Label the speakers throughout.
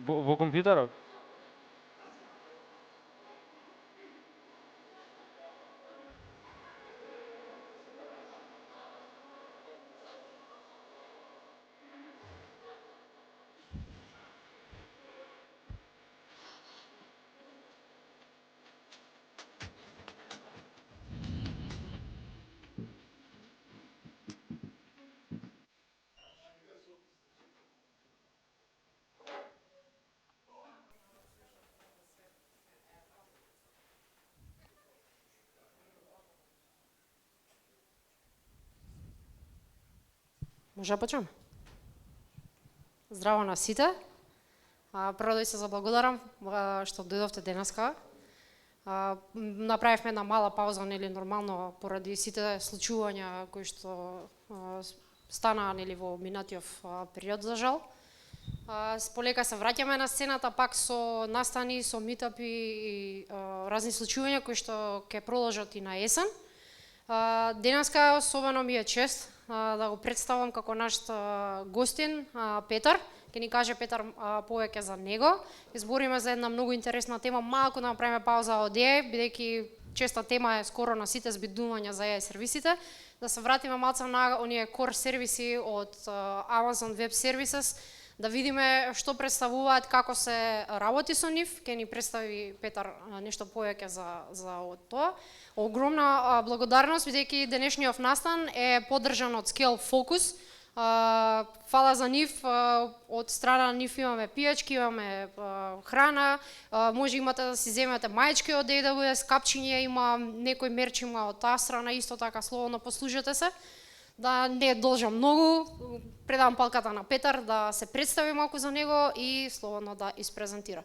Speaker 1: Во компјутерот?
Speaker 2: Може да почнем? Здраво на сите. Прво да ви се заблагодарам што дојдовте денеска. Направивме една мала пауза, нели нормално поради сите случувања кои што станаа нели во минатиот период за жал. Полека се враќаме на сцената пак со настани, со митапи и разни случувања кои што ќе продолжат и на есен. Денеска особено ми е чест да го представам како наш гостин Петар. Ќе ни каже Петар повеќе за него. Избориме за една многу интересна тема, малку да направиме пауза од AI, бидејќи честа тема е скоро на сите збидувања за AI сервисите. Да се вратиме малку на оние core сервиси од Amazon Web Services, да видиме што представуваат, како се работи со нив. Ќе ни представи Петар нешто повеќе за тоа. Огромна благодарност, бидејќи денешниот настан е поддржан од Scale Focus. Фала за нив, од страна на нив имаме пијачки, имаме храна, може имате да си земете маечки од AWS, капчиња има, некој мерч има од таа страна, исто така слободно послужете се. Да не должам многу, предавам палката на Петар да се представи малку за него и слободно да испрезентира.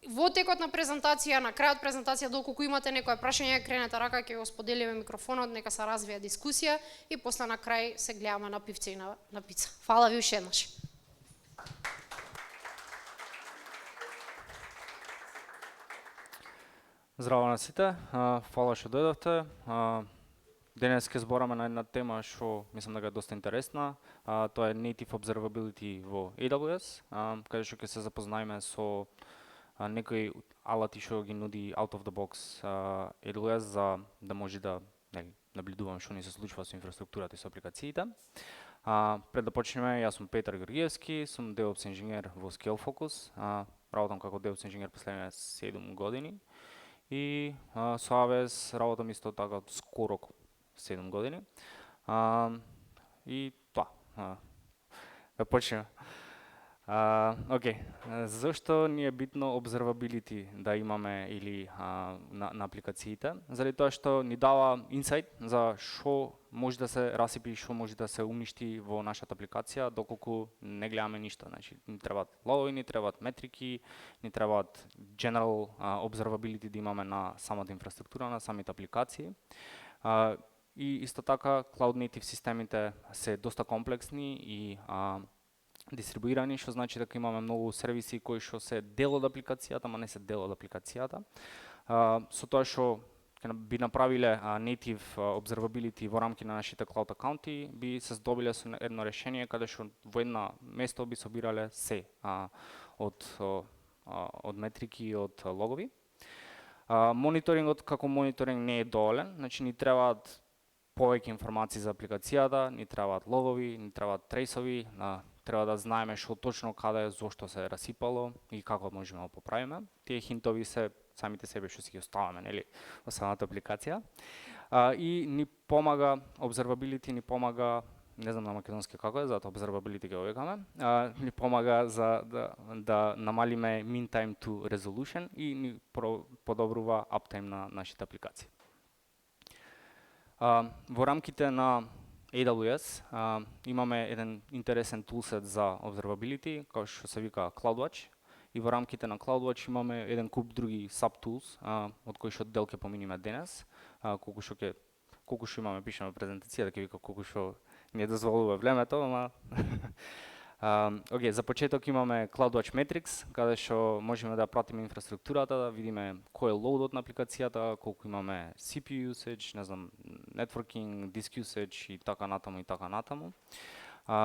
Speaker 2: Во текот на презентација, на крајот презентација, доколку имате некоја прашање, кренете рака, ќе го споделиме микрофонот, нека се развие дискусија и после на крај се гледаме на пивце и на пица. Фала ви уште еднаш.
Speaker 1: Здраво на сите, фала што дојдовте. Денес ќе збораме на една тема што мислам дека е доста интересна. Тоа е Native Observability во AWS, каде што ќе се запознаеме со некои алати што ги нуди out of the box AWS за да може да наблюдуваме што ни се случува со инфраструктурата и со апликациите. Пред да почнеме, јас сум Петар Георгиевски, сум DevOps инженер во Scale Focus. Работам како DevOps инженер последните 7 години и со AWS работам исто така скоро 7 години. И тоа. Да почнеме. Океј, зашто ни е битно observability да имаме или на апликациите? Заради тоа што ни дава инсайт за што може да се расипи, што може да се уништи во нашата апликација, доколку не гледаме ништо. Значи, ни требаат логови, ни требаат метрики, ни требаат general observability да имаме на самата инфраструктура, на самите апликации. И исто така, cloud native системите се доста комплексни и дистрибуирани, што значи дека имаме многу сервиси кои што се дел од апликацијата, ама не се дел од апликацијата. Со тоа што би направиле native observability во рамки на нашите cloud акаунти, би се здобиле со едно решение каде што во едно место би собирале се од метрики и од логови. Мониторингот како мониторинг не е доволен, значи ни требаат повеќе информации за апликацијата, ни требаат логови, ни требаат трейсови, треба да знаеме што точно каде, зошто се расипало и како можеме да поправиме. Тие хинтови се самите себе што си ги оставаме, нели, во самата апликација. И ни помага observability, ни помага, не знам на македонски како е, затоа observability го викаме, ни помага за да намалиме mean time to resolution и ни подобрува uptime на нашите апликации. Во рамките на AWS имаме еден интересен toolset за observability, кој што се вика CloudWatch, и во рамките на CloudWatch имаме еден куп други subtools, од кои што дел ќе поминиме денес, колку што имаме пишеме презентација, дека вика колку што ни дозволува времето, ама Океј, за почеток имаме CloudWatch Metrics, каде што можеме да пратиме инфраструктурата, да видиме кој е лоудот на апликацијата, колку имаме CPU usage, не знам, networking, disk usage и така натаму и така натаму.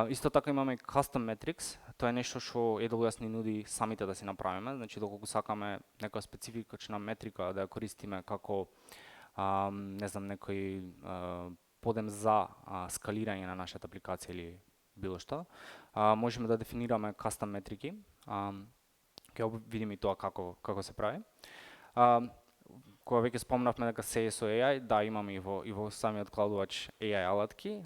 Speaker 1: Исто така имаме custom metrics, тоа е нешто што AWS ни нуди самите да си направиме, значи доколку сакаме некоја специфична метрика да ја користиме како не знам некој подем за скалирање на нашата апликација или било што, можеме да дефинираме custom метрики. Ќе видиме и тоа како се прави. Кога веќе спомнавме дека се е со AI, да, имаме и во самиот CloudWatch AI алатки,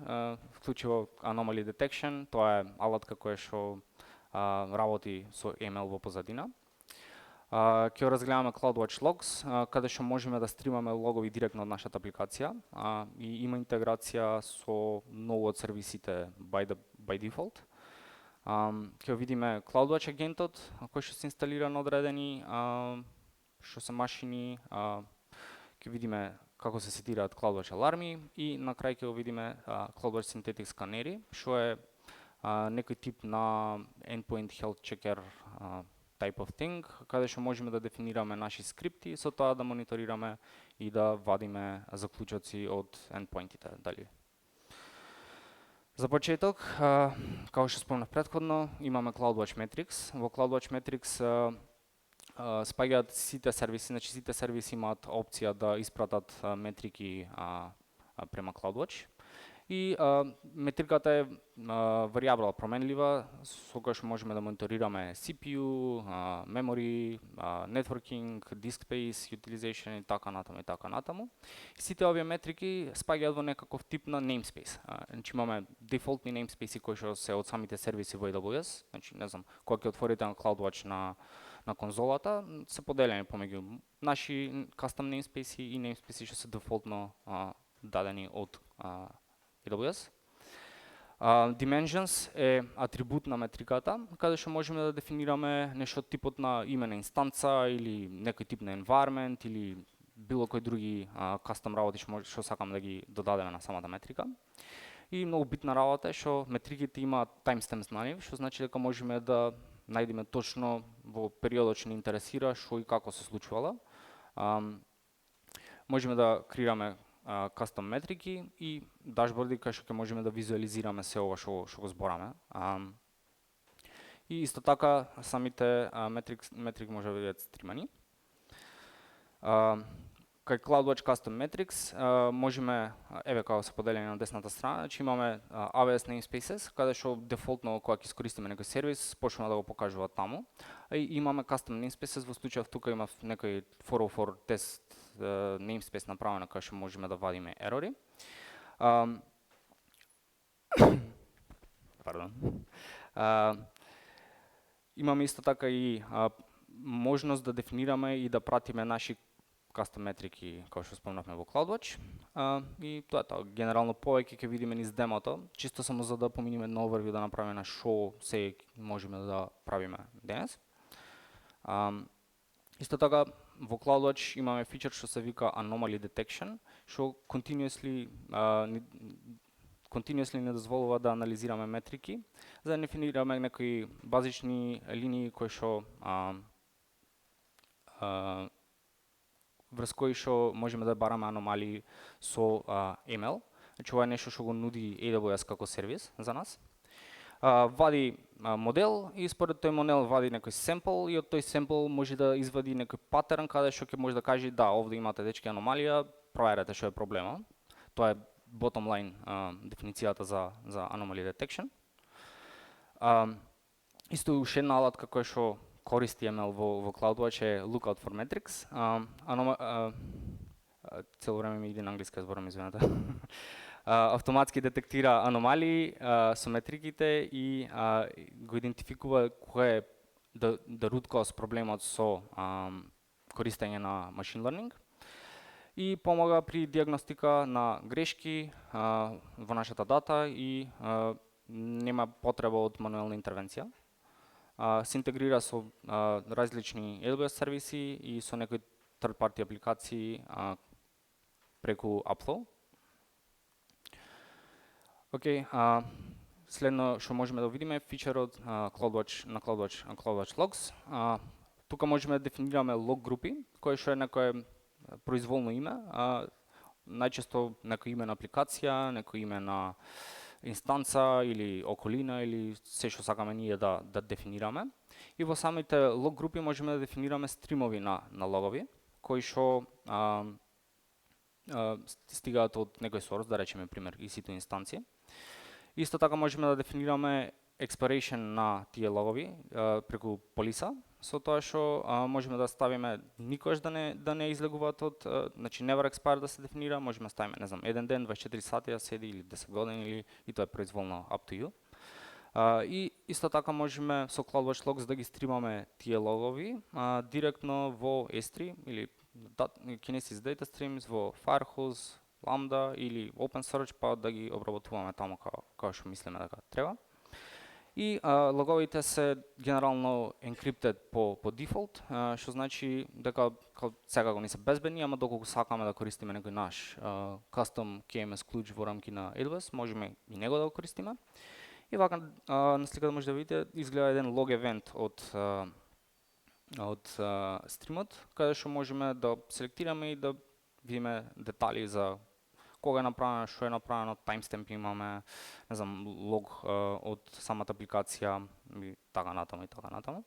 Speaker 1: вклучиво Anomaly Detection, тоа е алатка која што работи со ML во позадина. Ќе разгледаме CloudWatch Logs, каде што можеме да стримаме логови директно од нашата апликација и има интеграција со многу од сервисите by default. Ќе видиме CloudWatch агентот кој што се инсталира на одредени што се машини, ќе видиме како се сетираат CloudWatch аларми и на крај ќе видиме CloudWatch Synthetic сканери, што е некој тип на endpoint health checker type of thing, каде што можеме да дефинираме наши скрипти, со тоа да мониторираме и да вадиме заклучоци од endpointите, дали. За почеток, како што спомнав претходно, имаме CloudWatch Metrics. Во CloudWatch Metrics спаѓаат сите сервиси, значи сите сервиси имаат опција да испратат метрики према CloudWatch. И метриката е варијабла, променлива, со која што можеме да мониторираме CPU, memory, networking, disk space, utilization и така натаму. И сите овие метрики спаѓаат во некаков тип на namespace. Значи имаме дефолтни namespace кои што се од самите сервиси во AWS, значи не знам, кога ќе отворите на CloudWatch на конзолата, се поделени помеѓу наши custom namespace и namespace што се дефолтно дадени од AWS. Dimensions е атрибут на метриката, каде што можеме да дефинираме нешто типот на име на инстанца или некој тип на environment или било кои други custom работи што сакаме да ги додадеме на самата метрика. И многу битна работа е што метриките имаат timestamps на нив, што значи дека можеме да најдеме точно во периодот што ни интересира што и како се случувало. Можеме да креираме custom метрики и дашборди кај што ќе можеме да визуализираме се ова што го збораме. И исто така самите метрики може да бидат стримани. Кај CloudWatch Custom Metrics можеме, еве како се поделени на десната страна, значи имаме AWS namespaces, каде што дефолтно кога ќе искористиме некој сервис, почнува да го покажува таму. И имаме custom namespaces, во случајов тука има некој 404 тест namespace направено кај што можеме да вадиме ерори. Имаме исто така и можност да дефинираме и да пратиме наши custom метрики, како што спомнавме во CloudWatch. И тоа е тоа. Генерално повеќе ќе видиме низ демото, чисто само за да поминиме на overview да направиме на што се можеме да правиме денес. Исто така во CloudWatch имаме фичер што се вика Anomaly Detection, што continuously не дозволува да анализираме метрики, за да дефинираме некои базични линии кои што врз кои што можеме да бараме аномалии со ML. Значи ова е нешто што го нуди AWS како сервис за нас. Вади модел и според тој модел вади некој семпл и од тој семпл може да извади некој патерн каде што ќе може да каже да, овде имате дечки аномалија, проверете што е проблема. Тоа е bottom line дефиницијата за Anomaly Detection. Исто уште една алатка која што користи ML во CloudWatch е Lookout for Metrics. Цело време ми иде на англиски, зборам, извинете. Автоматски детектира аномалии со метриките и го идентификува кој е the root cause проблемот со користење на machine learning и помага при диагностика на грешки во нашата дата и нема потреба од мануелна интервенција. Се интегрира со различни AWS сервиси и со некои third party апликации преку Upflow. Следно што можеме да видиме е фичерот CloudWatch Logs. Тука можеме да дефинираме лог групи, кој што е некое произволно име, најчесто некој име на апликација, некој име на инстанца или околина или се што сакаме ние да дефинираме. И во самите лог групи можеме да дефинираме стримови на логови кои што стигаат од некој source, да речеме пример EC2 инстанција. Исто така можеме да дефинираме expiration на тие логови преку полиса, со тоа што можеме да ставиме никогаш да не излегуваат од, значи never expire да се дефинира, можеме да ставиме, не знам, 1 ден, 24 сати да седи или 10 години или и тоа е произволно up to you. И исто така можеме со CloudWatch Logs да ги стримаме тие логови директно во S3 или Kinesis Data Streams во Firehose, Lambda или OpenSearch, па да ги обработуваме таму како што мислиме дека треба. И логовите се генерално encrypted по дефолт, што значи дека секако не се безбедни, ама доколку сакаме да користиме некој наш custom KMS клуч во рамки на AWS, можеме и него да го користиме. И вака на сликата може да видите изгледа еден log event од стримот, каде што можеме да селектираме и да видиме детали за кога е направено, што е направено, timestamp имаме, не знам, лог од самата апликација и така натаму и така натаму.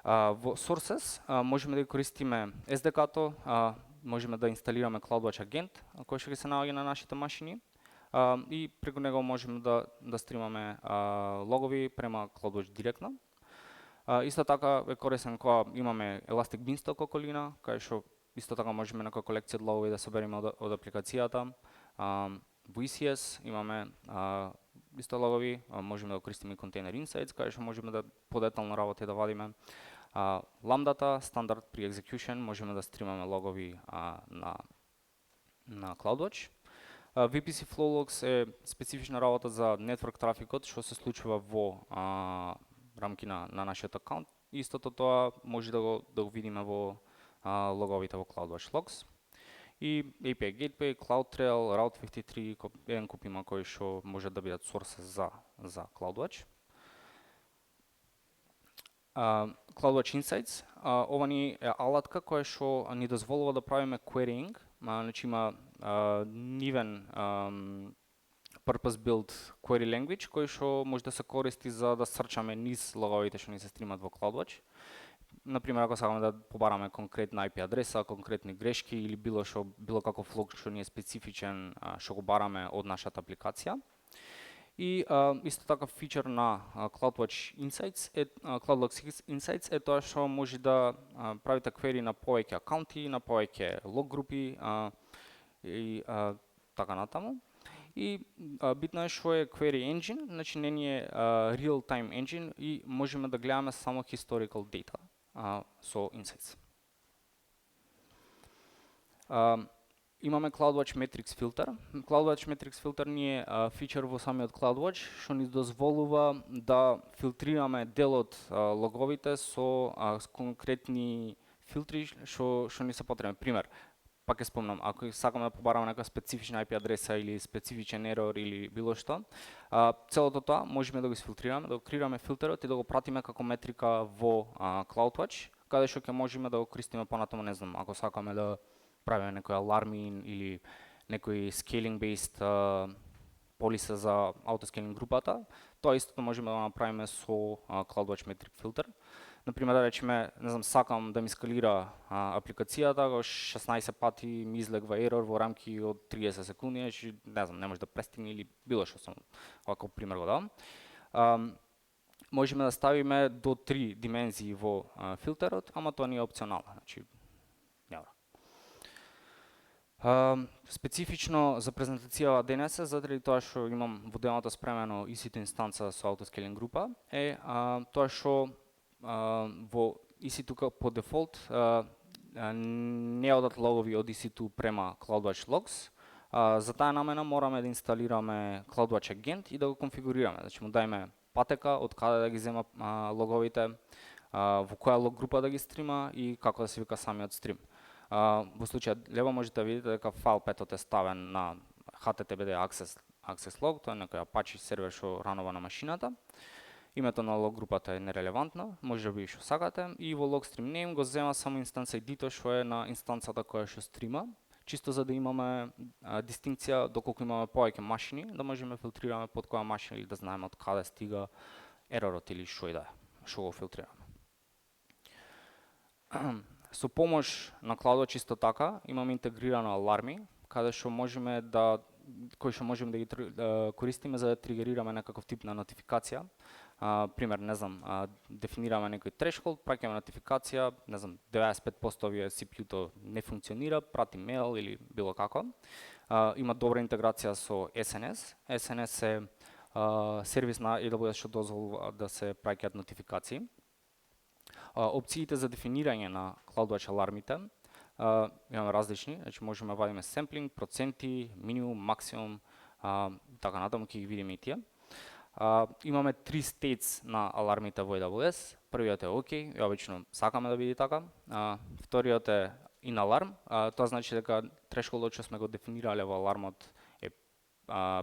Speaker 1: Во Sources можеме да ги користиме SDK-то, можеме да инсталираме CloudWatch Agent, кој што ќе се наоѓа на нашите машини. И преку него можеме да стримаме логови према CloudWatch директно. Исто така е корисен кога имаме Elastic Beanstalk околина, кај што исто така можеме некоја колекција од логови да собереме од апликацијата. Во ECS имаме исто логови, можеме да користиме Container Insights, кај што можеме да подетално работи да вадиме. Lambda-та, стандард при execution, можеме да стримаме логови на CloudWatch. VPC Flowlogs е специфична работа за network трафикот, што се случува во рамки на нашиот акаунт. Истото тоа може да го видиме во логовите во CloudWatch Logs. И API Gateway, CloudTrail, Route 53, еден куп има кои што може да бидат sources за CloudWatch. CloudWatch Insights, ова ни е алатка која што ни дозволува да правиме querying, значи има нивен purpose-built query language кој што може да се користи за да срчаме низ логовите што ни се стримат во CloudWatch. Например, ако сакаме да побараме конкретна IP адреса, конкретни грешки или било каков лог што ни е специфичен што го бараме од нашата апликација. И исто така фичер на CloudWatch Insights е тоа што може да правите query на повеќе акаунти, на повеќе лог групи и така натаму. И битно е што е query engine, значи не ни е real time engine и можеме да гледаме само historical data со Insights. Имаме CloudWatch Metrics Filter. CloudWatch Metrics Filter ни е фичер во самиот CloudWatch што ни дозволува да филтрираме дел од логовите со конкретни филтри што ни се потребни. Пример, пак ќе спомнам, ако сакаме да побараме некоја специфична IP адреса или специфичен ерор или било што, целото тоа можеме да го изфилтрираме, да го креираме филтерот и да го пратиме како метрика во CloudWatch, каде што ќе можеме да го користиме понатаму, не знам, ако сакаме да правиме некои аларми или некои scaling-based полиса за autoscaling групата, тоа истото можеме да го направиме со CloudWatch Metric Filter. Например, да речеме, не знам, сакам да ми скалира апликацијата, го 16 пати ми излегва ерор во рамки од 30 секунди, значи не знам, не може да престигне или било што сум вако пример го давам. Можеме да ставиме до 3 димензии во филтерот, ама тоа не е опционално, значи няма. Специфично за презентација денес, заради тоа што имам во демото спремено EC2 инстанца со autoscaling група, е тоа што во EC2 по дефолт не одат логови од EC2 према CloudWatch Logs. За таа намена мораме да инсталираме CloudWatch Agent и да го конфигурираме. Значи му дајме патека од каде да ги зема логовите, во која лог група да ги стрима и како да се вика самиот стрим. Во случајот лево можете да видите дека файл петот е ставен на HTTPD access log, тоа е некој Apache сервер што ранува на машината. Името на лог групата е нерелевантно, може да би што сакате, и во logstream name го зема само instance ID-то што е на инстанцата која што стрима, чисто за да имаме дистинкција доколку имаме повеќе машини, да можеме филтрираме под која машина или да знаеме од каде стига еророт или што и да е, што го филтрираме. Со помош на CloudWatch исто така имаме интегрирано аларми, кои што можеме да ги користиме за да тригерираме некаков тип на нотификација. Пример, не знам, дефинираме некој threshold, праќаме нотификација, не знам, 95% овие CPU-то не функционира, прати мейл или било како. Има добра интеграција со SNS. SNS е сервис на AWS што дозволува да се праќаат нотификации. Опциите за дефинирање на CloudWatch алармите имаме различни, значи можеме да вадиме семплинг, проценти, минимум, максимум, така натаму ќе ги видиме и тие. Имаме 3 states на алармите во AWS. Првиот е OK, и обично сакаме да биде така. Вториот е in alarm, тоа значи дека thresholdот што сме го дефинирале во алармот е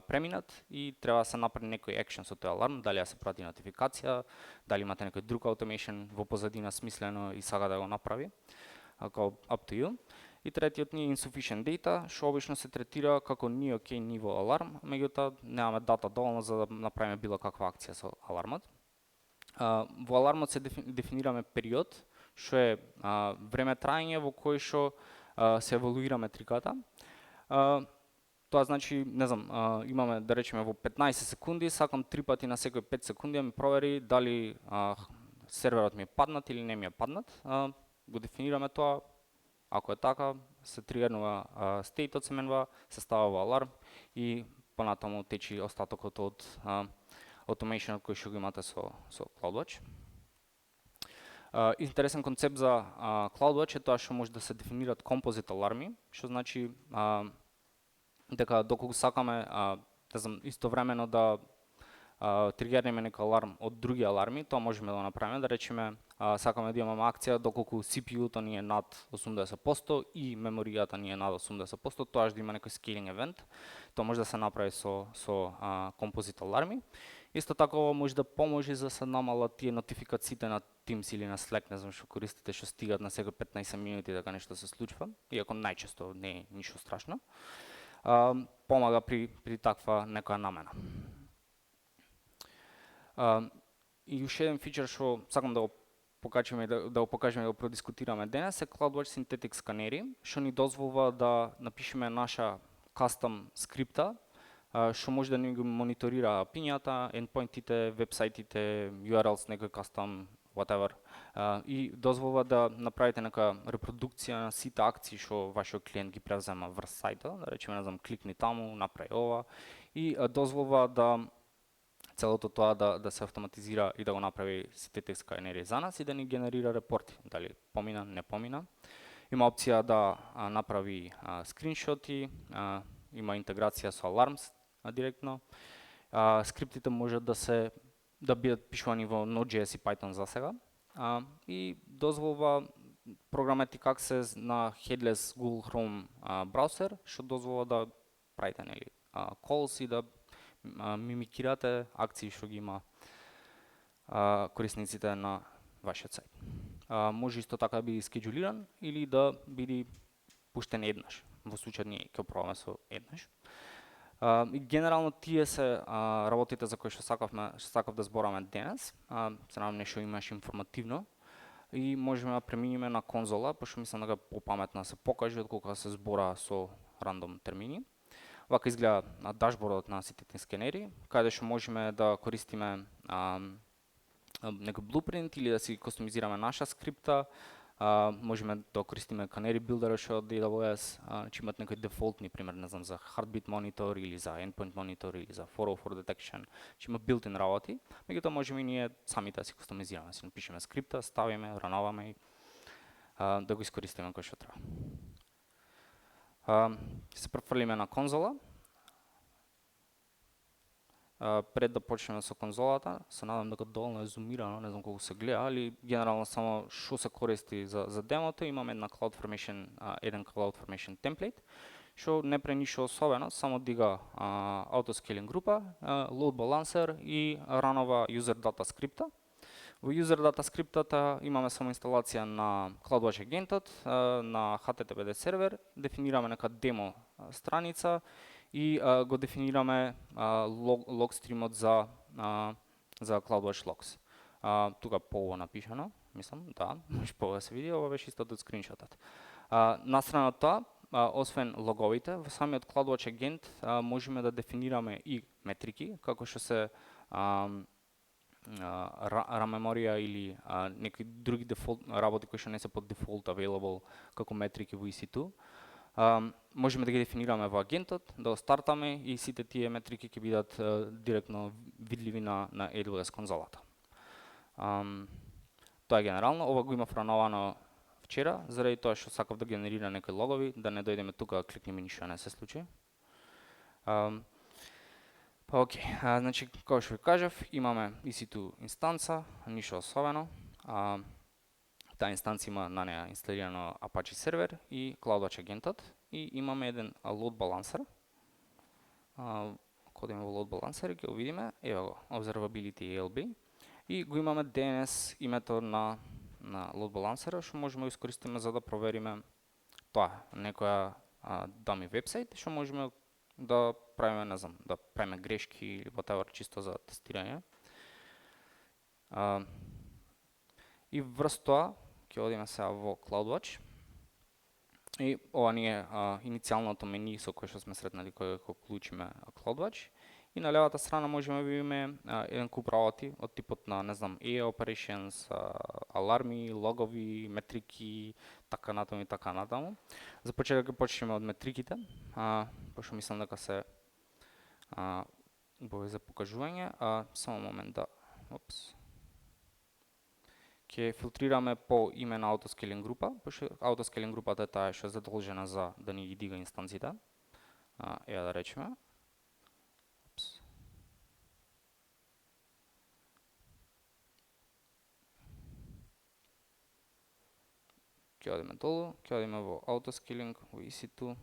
Speaker 1: преминат и треба да се направи некој action со тој аларм, дали да се прати нотификација, дали имате некој друг automation во позадина смислено и сака да го направи, како up to you. И третиот ни е insufficient data, што обично се третира како не окей ниво аларм, меѓутоа немаме дата доволно за да направиме било каква акција со алармот. Во алармот се дефинираме период, што е време траење во кој што се евалуира метриката. Тоа значи, не знам, имаме да речеме во 15 секунди, сакам 3 пати на секој 5 секунди да ми провери дали серверот ми е паднат или не ми е паднат. Го дефинираме тоа. Ако е така, се тригернува стейтот, се менува, се става во аларм и понатаму течи остатокот од automationот кој што го имате со CloudWatch. Интересен концепт за CloudWatch е тоа што може да се дефинират композит аларми, што значи дека доколку сакаме да знам истовремено да тригернеме некој аларм од други аларми, тоа можеме да го направиме, да речеме сакаме да имаме акција доколку CPU-то ни е над 80% и меморијата ни е над 80%, тоаш да има некој scaling event. Тоа може да се направи со композит аларми. Исто така ова може да поможи за да се намалат тие нотификациите на Teams или на Slack, не знам што користите, што стигат на секој 15 минути дека нешто се случува, иако најчесто не е ништо страшно. Помага при таква некоја намена. И уште еден фичер што сакам да го покажеме да го продискутираме денес е CloudWatch Synthetic сканери, што ни дозволува да напишеме наша custom скрипта, што може да ни го мониторира пињата, endpointите, вебсајтите, URLs, некој custom, whatever, и дозволува да направите нека репродукција на сите акции што вашиот клиент ги превзема врз сајтот, да речеме, не знам, кликни таму, направи ова, и дозволува да целото тоа да се автоматизира и да го направи сите сканери за нас и да ни генерира репорти, дали помина, не помина. Има опција да направи скриншоти, има интеграција со Alarms директно. Скриптите можат да бидат пишувани во Node.js и Python за сега. И дозволува Programmatic Access на headless Google Chrome браузер, што дозволува да правите calls и да мимикирате акции што ги има корисниците на вашиот сајт. Може исто така да биде скеџулиран или да биде пуштен еднаш. Во случај ние ќе пробаме со еднаш. И генерално тие се работите за кои што сакав да збораме денес. Се надам нешто имаш информативно и можеме да преминеме на конзола, пошто мислам дека попаметно се покаже отколку да се збора со рандом термини. Вака изгледа дашбордот на сите тие скенери, каде што можеме да користиме некој blueprint или да си кастомизираме наша скрипта. Можеме да користиме Canary Builder што од AWS, че имат некои дефолтни, пример, не знам, за Heartbeat Monitor или за Endpoint Monitor или за 404 Detection, че има built-in работи, меѓутоа можеме и ние самите да си кастомизираме, си напишеме скрипта, ставиме, рануваме и да го искористиме кој што треба. Се префрлиме на конзола. Пред да почнеме со конзолата, се надам дека доволно е зумирано, не знам колку се гледа, али генерално само што се користи за демото, имаме еден CloudFormation template, што не прави ништо особено, само дига autoscaling група, load balancer и ранова user data скрипта. Во user data скриптата имаме само инсталација на CloudWatch агентот, на HTTPD сервер, дефинираме нека демо страница и го дефинираме лог стримот за CloudWatch Logs. Тука полу напишано, мислам, да, може полу да се види, ова беше истото од скриншотот. Настрана од тоа, освен логовите, во самиот CloudWatch агент можеме да дефинираме и метрики, како што се RAM меморија или некои други дефолт работи кои што не се под default available како метрики во EC2. Можеме да ги дефинираме во агентот, да го стартаме и сите тие метрики ќе бидат директно видливи на AWS конзолата. Тоа е генерално, ова го имав рановано вчера, заради тоа што сакав да генерира некои логови, да не дојдеме тука, кликнеме ништо не се случи. Па окей, значи, како што ви кажав, имаме EC2 инстанца, ништо особено. Таа инстанца има на неа инсталирано Apache сервер и CloudWatch агентот и имаме еден load balancer. Кога има load balancer, ќе го видиме, ево го, observability ELB и го имаме DNS името на load balancer, што можеме да искористиме за да провериме тоа, некоја dummy вебсайт, што можеме да правиме, не знам, да правиме грешки или whatever, чисто за тестирање. И врз тоа ќе одиме сега во CloudWatch. И ова ни е иницијалното мени со кое што сме сретнали кога клучиме CloudWatch. И на левата страна можеме да видиме еден куп работи од типот на, не знам, AI operations, аларми, логови, метрики, така натаму и така натаму. За почеток ќе почнеме од метриките, пошто мислам дека се убави за покажување. Само момент да, ќе филтрираме по име на autoscaling група, пошто autoscaling групата е таа што е задолжена за да ни ги дига инстанциите. Ева да речеме. Ќе одиме долу, ќе одиме во autoscaling, во EC2.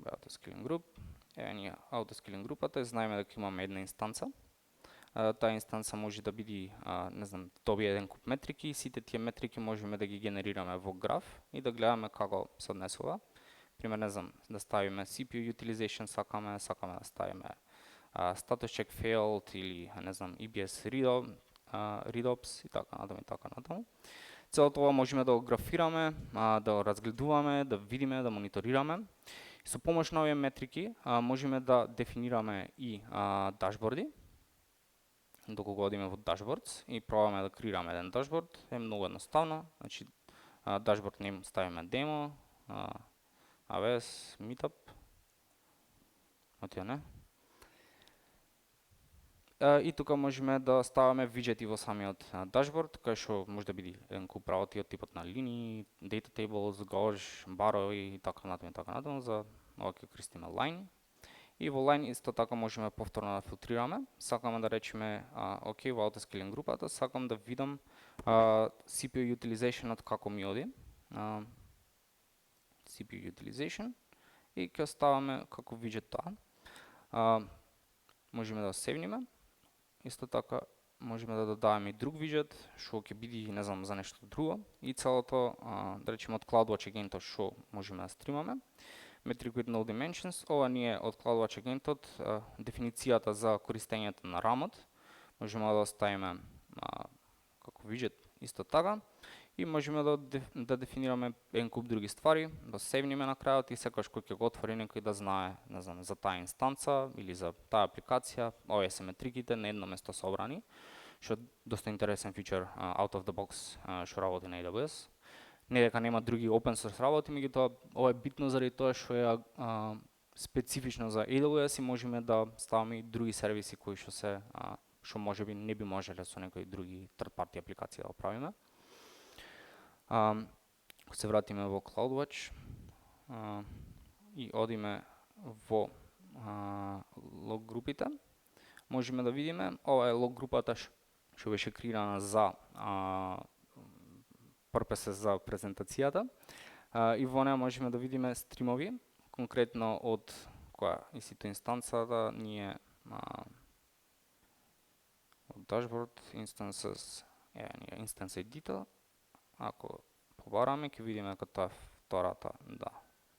Speaker 1: Autoscaling group. Ева ни autoscaling групата, знаеме дека имаме една инстанца. Таа инстанца може да биде, не знам, добие еден куп метрики, сите тие метрики можеме да ги генерираме во граф и да гледаме како се однесува. Пример, не знам, да ставиме CPU utilization, сакаме да ставиме status check failed или, не знам, EBS readops и така натаму. Целото ова можеме да го графираме, да го разгледуваме, да видиме, да мониторираме. И со помош на овие метрики можеме да дефинираме и дашборди. Докога одиме во dashboards и пробаме да креираме еден дашборд, е многу едноставно. Значи, dashboard name ставиме demo, AWS, Meetup, отија не. И тука можеме да ставаме виджети во самиот дашборд, кај што може да биде еден куп работи од типот на линии, data tables, gauge, барови и така натаму, за ова ќе користиме line. И во line исто така можеме повторно да филтрираме. Сакаме да речеме, окей, во autoscaling групата, сакам да видам CPU utilization како ми оди. CPU utilization и ќе ставаме како виджет тоа. Можеме да севниме. Исто така можеме да додаваме и друг виджет, што ќе биде, не знам, за нешто друго. И целото, да речеме од CloudWatch агентот што можеме да стримаме. Metric with no dimensions, ова ни е од CloudWatch агентот дефиницијата за користењето на RAM-от. Можеме да оставиме како виджет исто така. И можеме да дефинираме еден куп други ствари, да севниме на крајот и секогаш кој ќе го отвори некој да знае, не знам, за таа инстанца или за таа апликација, овие се метриките на едно место собрани, што е доста интересен фичер out of the box што работи на AWS. Не дека нема други open source работи, меѓутоа ова е битно заради тоа што е специфично за AWS и можеме да ставаме и други сервиси кои што можеби не би можеле со некои други third party апликации да го правиме. Се вратиме во CloudWatch и одиме во лог групите. Можеме да видиме, ова е лог групата што беше креирана за purpose за презентацијата. И во неа можеме да видиме стримови, конкретно од која EC2 инстанцата ни е dashboard instances, instance editor. Ако побараме, ќе видиме дека тоа е втората, да,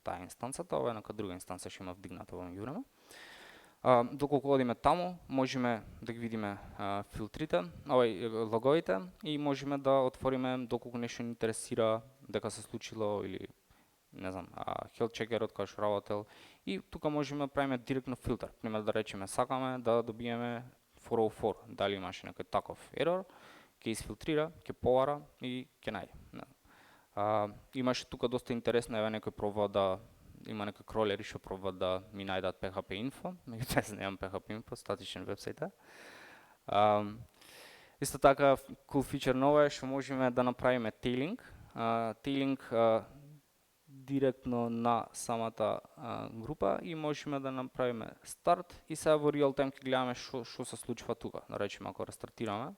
Speaker 1: таа инстанцата, ова е нека друга инстанца што има вдигната во меѓувреме. Доколку одиме таму, можеме да ги видиме филтрите, логовите и можеме да отвориме доколку нешто ни интересира дека се случило или не знам, health checker-от кој што работел и тука можеме да правиме директно филтер. Пример да речеме сакаме да добиеме 404, дали имаше некој таков ерор, ќе изфилтрира, ќе повара и ќе најде. Имаше тука доста интересно, еве некој пробува да има некои кролери што пробуваат да ми најдат PHP info, меѓутоа немам PHP info, статичен вебсайт е. Исто така cool feature ново е што можеме да направиме tailing. Tailing директно на самата група и можеме да направиме старт и сега во real time ќе гледаме што се случува тука. Да речеме ако рестартираме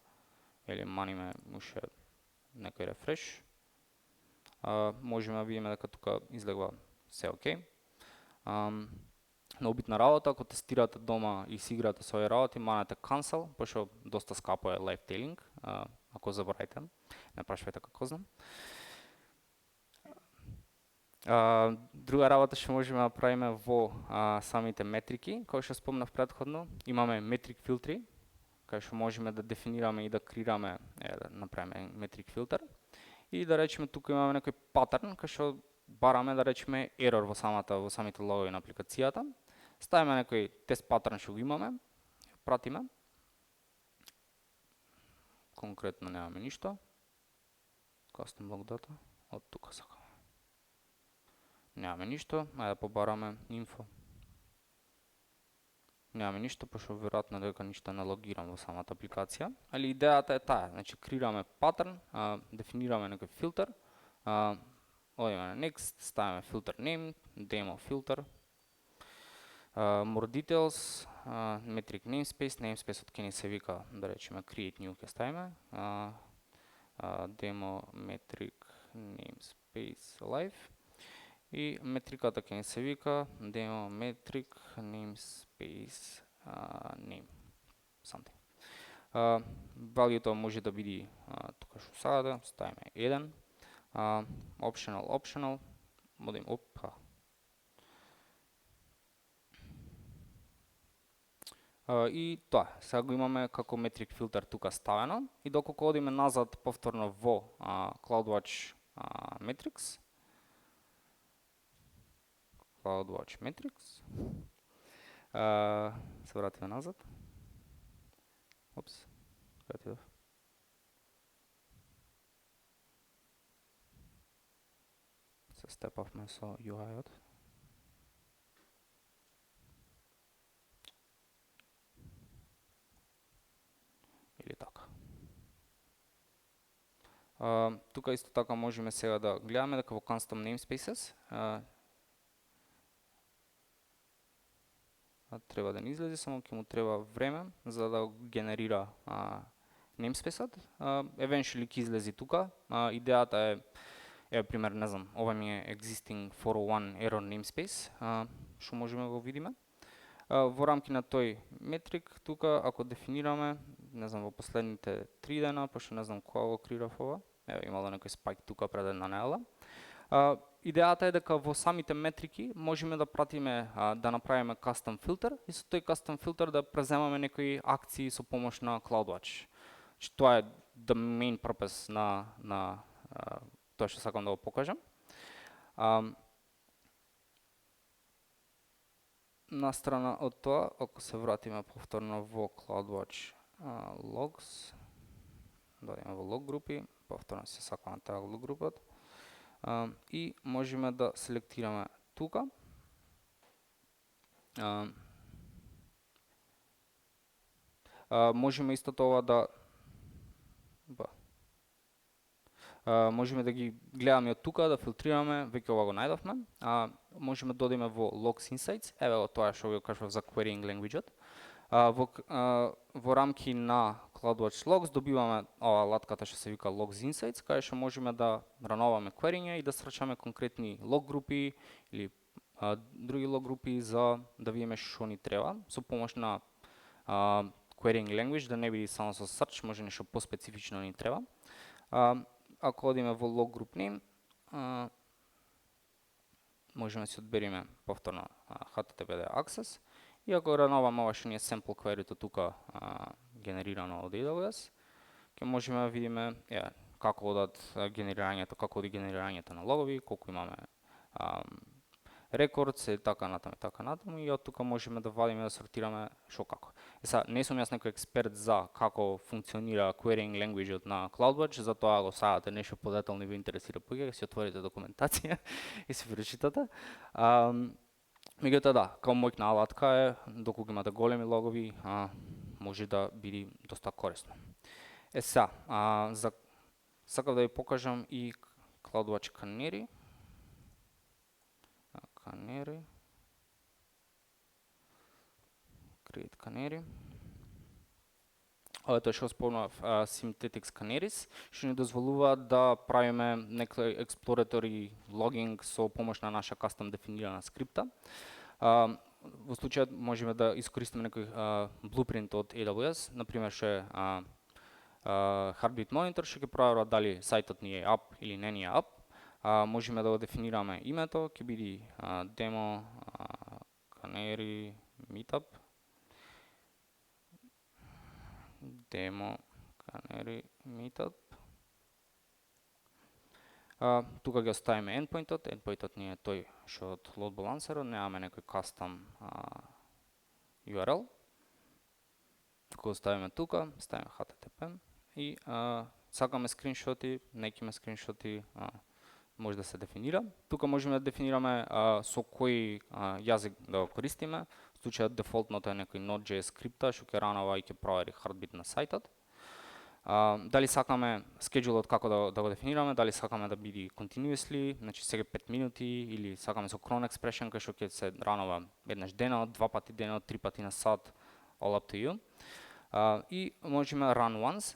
Speaker 1: или маниме уште некој рефреш, можеме да видиме дека тука излегува се окей. Но обитна работа, ако тестирате дома и си играте со овие работи, манете cancel, пошто доста скапо е live tailing, ако заборавите, не прашувајте како знам. Друга работа што можеме да правиме во самите метрики, кои што спомнав претходно, имаме метрик филтри, кај што можеме да дефинираме и да креираме, да направиме метрик филтер. И да речеме тука имаме некој патерн кај што бараме да речеме ерор во самите логови на апликацијата. Ставиме некој тест патерн што го имаме, пратиме. Конкретно немаме ништо. Custom log data, од тука сакаме. Немаме ништо, ајде да побараме info. Немаме ништо, пошто веројатно дека ништо не логирам во самата апликација, али идејата е таа, значи креираме патерн, дефинираме некој филтер, одиме на next, ставиме filter name, demo filter, more details, metric namespace-от ќе ни се вика, да речеме create new ќе ставиме, demo metric namespace live и метриката ќе ни се вика demo metric namespace name something. Value-то може да биде тука што сакате, ставиме 1. Optional, модим и тоа, сега го имаме како метрик филтер тука ставено и доколку одиме назад повторно во CloudWatch Metrics, се вратиме назад. Опс, каде се степавме со UI-от. Или така. Тука исто така можеме сега да гледаме дека во custom namespaces треба да ни излезе, само ќе му треба време за да генерира namespace-от. Eventually ќе излезе тука. Идејата е пример, не знам, ова ми е existing 401 error namespace, што можеме да го видиме. Во рамки на тој метрик, тука ако дефинираме, не знам, во последните 3 дена, пошто не знам кога го креирав ова, имало некој спајк тука пред една недела. Идејата е дека во самите метрики можеме да пратиме, да направиме custom filter и со тој custom filter да преземаме некои акции со помош на CloudWatch. Тоа е the main purpose на тоа што сакам да го покажам. Настрана од тоа, ако се вратиме повторно во CloudWatch logs, дојдеме во log групи, повторно се сакаме таа log групата, и можеме да селектираме тука. Можеме исто тоа да можеме да ги гледаме од тука, да филтрираме, веќе ова го најдовме. Можеме да одиме во Logs Insights, еве тоа што ви кажав за querying language-от. Во рамки на CloudWatch Logs добиваме ова латката што се вика Logs Insights, каде што можеме да рануваме querying и да срачаме конкретни лог групи или други лог групи за да видиме што ни треба со помош на querying language, да не биде само со search, може нешто поспецифично ни треба. Ако одиме во log group name, можеме да си одбериме повторно HTTPD access и ако рануваме ова што ни е sample query-то тука генерирано од AWS, ќе можеме да видиме како оди генерирањето на логови, колку имаме рекордс и така натаму и од тука можеме да вадиме да сортираме што како. Сега не сум јас некој експерт за како функционира querying language на CloudWatch, затоа ако сакате нешто подетално ви интересира повеќе, си отворите документација и си прочитате. Меѓутоа као мојна алатка е, доколку имате големи логови, може да биде доста корисно. Сега, сакав да ви покажам и CloudWatch Canary. Create Canary. Ова тоа што спомнав, Synthetics Canaries, што ни дозволува да правиме некој exploratory logging со помош на наша custom дефинирана скрипта. Во случајот можеме да искористиме некој blueprint од AWS, например што е Heartbeat Monitor, што ќе проверува дали сајтот ни е up или не ни е up. Можеме да го дефинираме името, ќе биде demo Canary Meetup. Demo Canary Meetup. Тука ги оставиме endpoint-от. Endpoint-от ни е тој што од load balancer-от, немаме некој custom URL. Го оставиме тука, ставиме HTTP и сакаме скриншоти, некиме скриншоти, може да се дефинира. Тука можеме да дефинираме со кој јазик да го користиме. В случајот дефолтното е некој Node.js скрипта што ќе ранува и ќе провери heartbeat на сајтот. Дали сакаме schedule-от како да го дефинираме, дали сакаме да биде continuously, значи сега 5 минути, или сакаме со cron expression кај што ќе се ранува еднаш денот, 2 пати денот, 3 пати на сат, all up to you. И можеме run once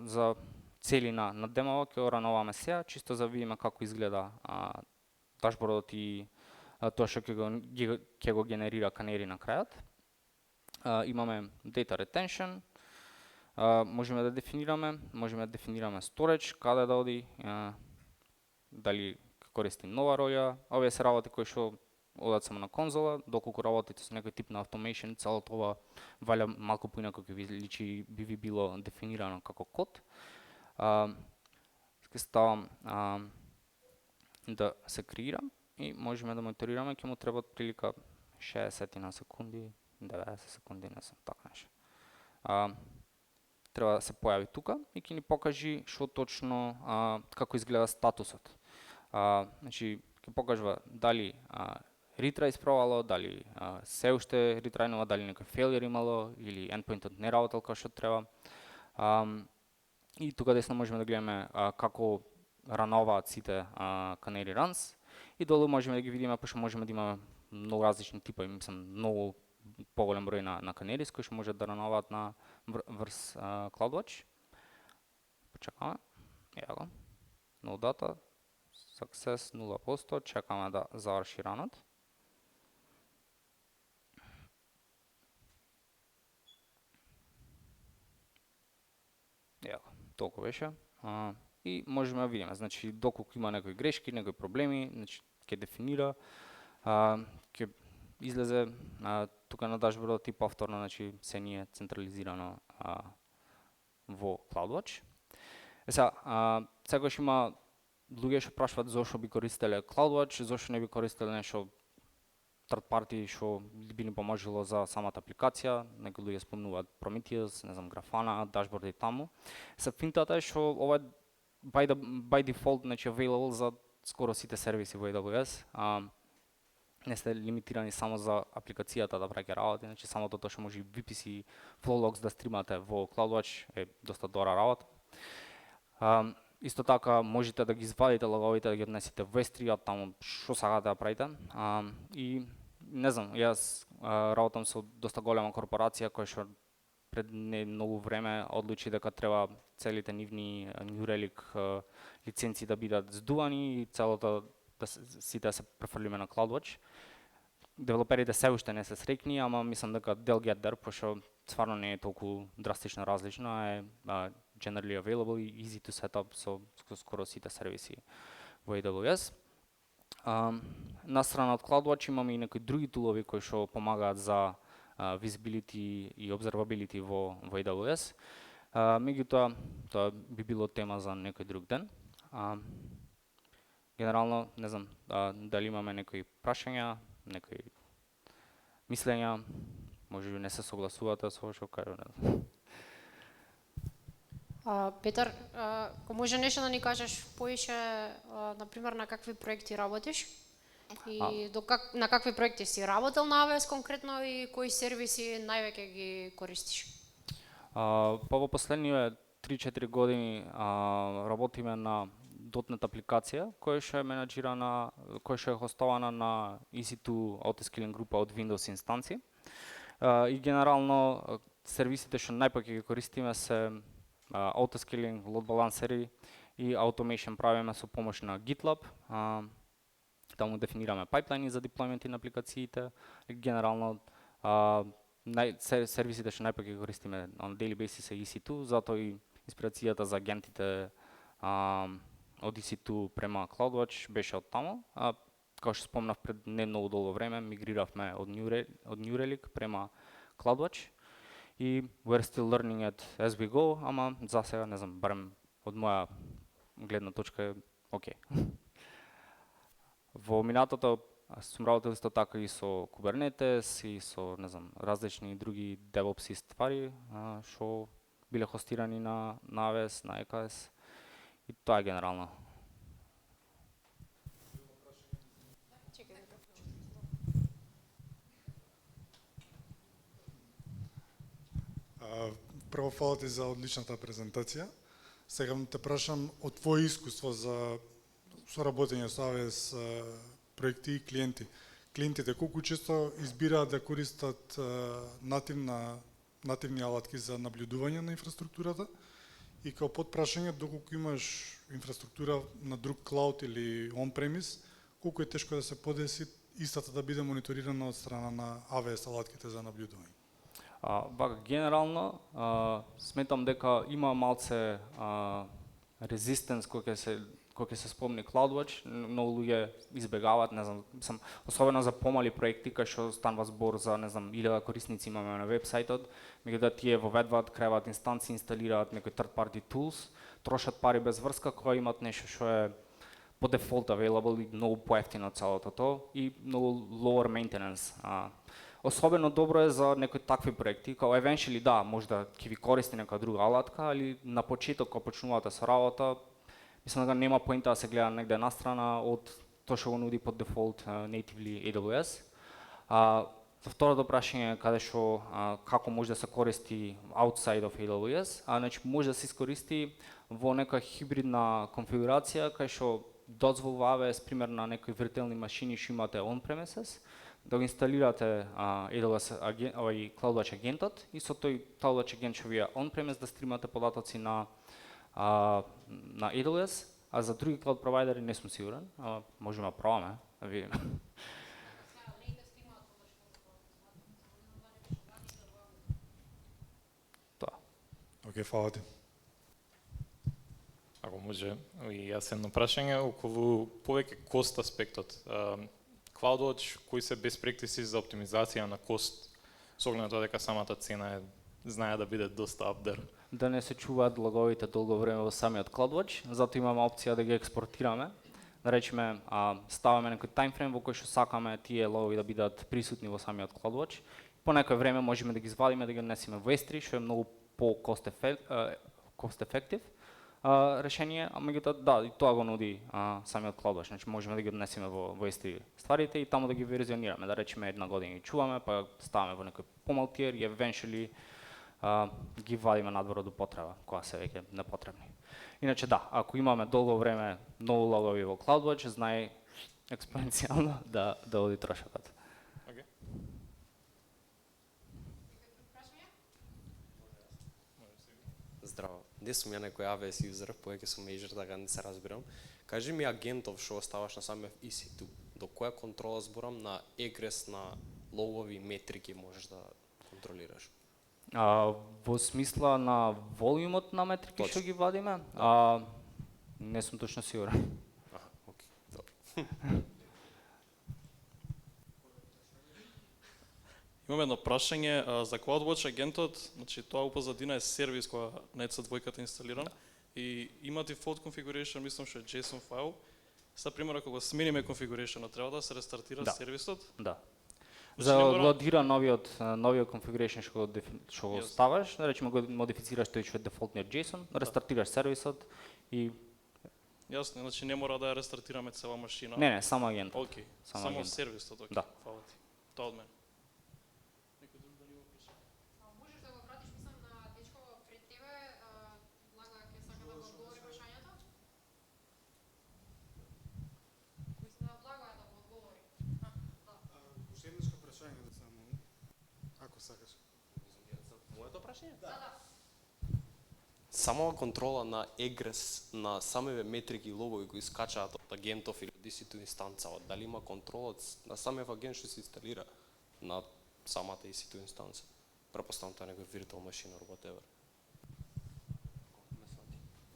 Speaker 1: за цели на демово ќе го рануваме сега, чисто за да видиме како изгледа дашбордот и тоа што ќе го генерира Canary на крајот. Имаме data retention, можеме да дефинираме storage, каде да оди, дали користим нова роја. Овие се работи кои што одат само на конзола, доколку работите со некој тип на automation, целото ова валја малку поинаку ќе ви личи, би ви било дефинирано како код. Ќе ставам да се креира и можеме да мониторираме, ќе му треба прилика 60 на секунди, 90 секунди, не знам, така нешто. Треба да се појави тука и ќе ни покажи што точно, како изгледа статусот. Значи, ќе покажува дали retry испробало, дали се уште ретрайнува, дали некој failure имало или endpoint-от не работел како што треба. И тука десно можеме да гледаме како рануваат сите Canary runs и долу можеме да ги видиме, пошто можеме да имаме многу различни типови, мислам многу поголем број на Canaries кои што можат да рануваат на врз CloudWatch. Почекаме. Ево го. No data. Success 0%. Чекаме да заврши ранот. Ево, толку беше. И можеме да видиме, значи доколку има некои грешки, некои проблеми, значи ќе дефинира, ќе излезе тука на дашбордот и повторно, значи се ни е централизирано во CloudWatch. Секогаш има луѓе што прашуваат зошто би користеле CloudWatch, зошто не би користеле нешто third party што би ни поможело за самата апликација. Некои луѓе спомнуваат Prometheus, не знам, Grafana, дашборди таму. Финтата е што ова е by default, значи available за скоро сите сервиси во AWS. Не сте лимитирани само за апликацијата да праќа работи, значи само тоа што може VPC Flowlogs да стримате во CloudWatch е доста добра работа. Исто така можете да ги извадите логовите, да ги однесете во S3, таму што сакате да правите. И не знам, јас работам со доста голема корпорација која што пред не многу време одлучи дека треба целите нивни New Relic лиценци да бидат здувани и целото сите да се префрлиме на CloudWatch. Девелоперите се уште не се срекни, ама мислам дека they'll get there, пошто стварно не е толку драстично различна, е generally available и easy to set up со скоро сите сервиси во AWS. Настрана од CloudWatch имаме и некои други тулови кои што помагаат за visibility и observability во AWS. Меѓутоа, тоа би било тема за некој друг ден. Генерално, не знам, дали имаме некои прашања, некои мислења, може би не се согласувате со што кажам.
Speaker 2: Петар, ако може нешто да ни кажеш поише, например, на какви проекти работиш и на какви проекти си работел на AWS конкретно и кои сервиси највеќе ги користиш?
Speaker 1: Во последниве 3-4 години работиме на .NET апликација која што е менаџирана, која што е хостована на EC2 autoscaling група од Windows инстанци. И генерално сервисите што најпаќе ги користиме се autoscaling, load balanceri и automation правиме со помош на GitLab. Таму дефинираме пайплајни за деплојменти на апликациите. Генерално сервисите што најпаќе ги користиме on daily basis е EC2, затоа и инспирацијата за агентите од EC2 према CloudWatch беше од таму. Како што спомнав пред не многу долго време, мигриравме од New Relic према CloudWatch. И we're still learning it as we go, ама за сега, не знам, барем од моја гледна точка е окей. Во минатото сум работел исто така и со Kubernetes и со, не знам, различни други DevOps ствари што биле хостирани на AWS, на EKS. И тоа е генерално.
Speaker 3: Прво, фала ти за одличната презентација. Сега те прашам од твое искуство за соработење со AWS проекти и клиенти. Клиентите колку често избираат да користат нативни алатки за наблюдување на инфраструктурата? И као подпрашање, доколку имаш инфраструктура на друг клауд или on-premise, колку е тешко да се подеси истата да биде мониторирана од страна на AWS алатките за наблюдување?
Speaker 1: Генерално, сметам дека има малце резистенс кој ќе се спомни CloudWatch. Многу луѓе избегаваат, не знам, особено за помали проекти кај што станува збор за, не знам, 1000 корисници имаме на вебсајтот, меѓутоа тие воведуваат, креваат инстанции, инсталираат некои third party tools, трошат пари без врска, кога имат нешто што е по дефолт available и многу поевтино целото тоа и многу lower maintenance. Особено добро е за некои такви проекти, као eventually да, можда ќе ви користи нека друга алатка, али на почеток кога почнувате со работа, мислам дека нема поинта да се гледа негде настрана од тоа што го нуди под дефолт natively AWS. За второто прашање каде што како може да се користи outside of AWS, значи може да се искористи во нека хибридна конфигурација кај што дозволува AWS пример на некои виртуелни машини што имате on-premises, да го инсталирате AWS CloudWatch агентот и со тој CloudWatch агент што ви е on-premise да стримате податоци на AWS, а за други cloud провайдери не сум сигурен, можеме да пробаме, да видиме. Тоа.
Speaker 3: Океј, фала ти.
Speaker 4: Ако може, и јас едно прашање околу повеќе кост аспектот. CloudWatch, кои се best practices за оптимизација на кост, со оглед на тоа дека самата цена знае да биде доста up there?
Speaker 1: Да не се чуваат логовите долго време во самиот CloudWatch, затоа имаме опција да ги експортираме. Да речеме, ставаме некој таймфрейм во кој што сакаме тие логови да бидат присутни во самиот CloudWatch. По некој време можеме да ги извадиме, да ги несеме во S3, што е многу по cost effective решение, а меѓутоа да, и тоа го нуди самиот CloudWatch, значи можеме да ги однесеме во S3 стварите и таму да ги верзионираме, да речеме една година ги чуваме, па ставаме во некој помал тиер и eventually ги вадиме надвор од употреба, кога се веќе непотребни. Иначе да, ако имаме долго време многу логови во CloudWatch, знае експоненцијално да оди трошокот.
Speaker 5: Здраво. Не сум ја некој AWS юзер, повеќе сум менеджер, така не се разбирам. Кажи ми агентов што оставаш на самиот EC2, до која контрола зборам на егрес на логови метрики можеш да контролираш?
Speaker 1: Во смисла на волјумот на метрики што
Speaker 5: Точно.
Speaker 1: ги вадиме, не сум точно сигурен.
Speaker 5: Окей, добро.
Speaker 6: Имам едно прашање за CloudWatch агентот, значи тоа упозадина е сервис која NetSat двојката инсталиран и има default configuration, мислам што е JSON файл. За пример, ако го смениме configuration, треба да се рестартира
Speaker 1: Да.
Speaker 6: сервисот.
Speaker 1: Да.
Speaker 6: Значи,
Speaker 1: За
Speaker 6: не
Speaker 1: да
Speaker 6: мора-
Speaker 1: лодира новиот configuration што го
Speaker 6: Јасно.
Speaker 1: ставаш, да речеме го модифицираш тој што е дефолтниот JSON, рестартираш сервисот и
Speaker 6: Јасно, значи не мора да ја рестартираме цела машина.
Speaker 1: не, само агент.
Speaker 6: Окей,
Speaker 1: само
Speaker 6: само
Speaker 1: агент.
Speaker 6: сервисот, окей.
Speaker 1: Да.
Speaker 6: Фала ти. Тоа од мене.
Speaker 2: Можеш да го вратиш, мислам, на дечко пред тебе, Блага ќе сака да го одговори прашањето? Блага да го одговори.
Speaker 7: Уште еднашко прашање да само, ако сакаш.
Speaker 5: Моето прашање? Да. Самава контрола на егрес на самите метрики и логови кои скачаат од агентов или од EC2 инстанца, дали има контрола на самиот агент што се инсталира на самата EC2 инстанца? Препоставам тоа е некој virtual machine or whatever.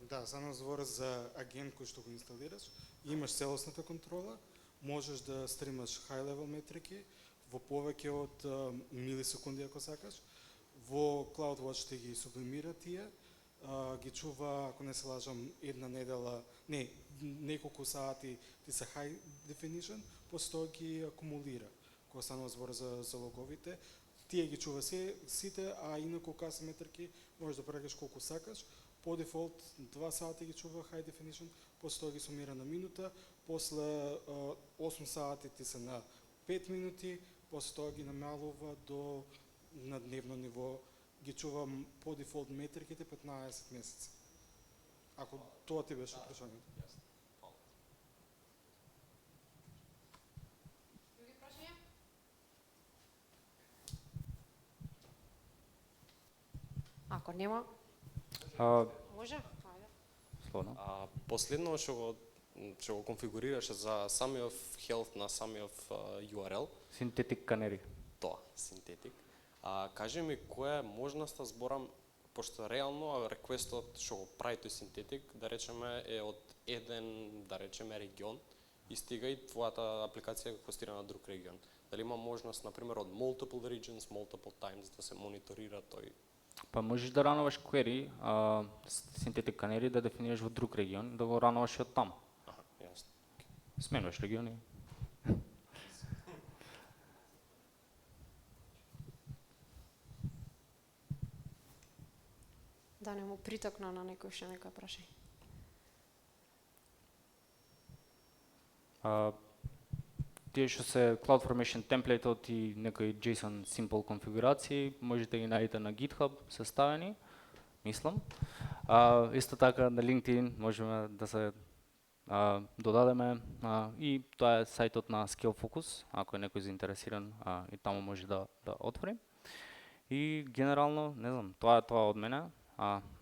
Speaker 7: Да, само збора за агент кој што го инсталираш, имаш целосната контрола, можеш да стримаш high level метрики во повеќе од милисекунди ако сакаш. Во CloudWatch ще ги сублимира тие, ги чува, ако не се лажам, една недела, не, неколку сати ти се high definition, после тоа ги акумулира. Кога станува збор за логовите, тие ги чува сите, а инаку каси метрики можеш да прегаш колку сакаш. По дефолт 2 сати ги чува high definition, после тоа ги сумира на минута, после 8 сати ти се на 5 минути, после тоа ги намалува до на дневно ниво, ги чува по дефолт метриките 15 месеци. Ако тоа ти беше прашањето.
Speaker 2: Други прашања? Ако нема, може? Ајде.
Speaker 1: Слободно.
Speaker 5: Последно што го конфигурираше за самиот health на самиот URL,
Speaker 1: Синтетик канери.
Speaker 5: тоа, синтетик. Кажи ми која е можноста, зборам, пошто реално реквестот што го прави тој синтетик, да речеме е од еден, да речеме, регион и стига и твојата апликација го хостира на друг регион. Дали има можност, например, од multiple regions, multiple times да се мониторира тој?
Speaker 1: Па можеш да рануваш query, синтетик канери да дефинираш во друг регион, да го рануваш и од таму.
Speaker 5: Аха, јасно.
Speaker 1: Сменуваш региони.
Speaker 2: Да не му притокна на некој уште некој прашање.
Speaker 1: Тие што се CloudFormation темплейтот и некои JSON simple конфигурации, можете ги најдете на GitHub составени, мислам. Исто така на LinkedIn можеме да се додадеме и тоа е сајтот на ScaleFocus, ако е некој заинтересиран и таму може да отвори. И генерално, не знам, тоа е тоа од мене.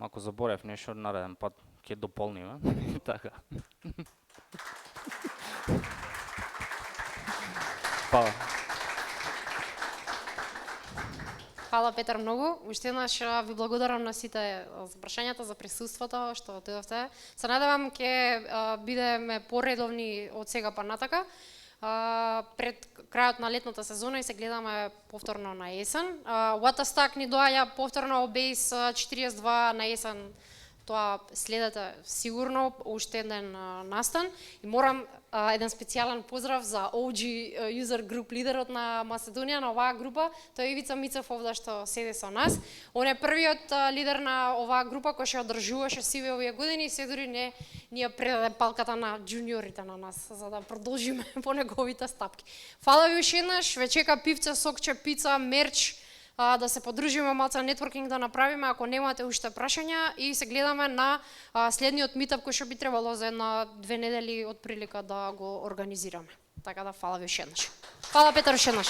Speaker 1: Ако заборев нешто, нареден пат ќе дополниме. Така. Фала.
Speaker 2: Фала, Петар, многу. Уште еднаш ви благодарам на сите за прашањата, за присуството што дојдовте. Се надевам ќе бидеме поредовни од сега па натака. Пред крајот на летната сезона и се гледаме повторно на есен. Waterstack ни доаѓа повторно Base 42 на есен. Тоа следете сигурно уште еден настан и морам еден специјален поздрав за OG user group лидерот на Македонија на оваа група, тој е Ивица Мицев овде што седи со нас. Он е првиот лидер на оваа група кој што одржуваше сиве овие години и се дури не ни ја предаде палката на джуниорите на нас за да продолжиме по неговите стапки. Фала ви уште еднаш, ве чека пивце, сокче, пица, мерч, да се подружиме малце нетворкинг да направиме ако немате уште прашања и се гледаме на следниот митап кој што би требало за 1-2 недели од прилика да го организираме. Така да фала ви уште еднаш. Фала Петар уште еднаш.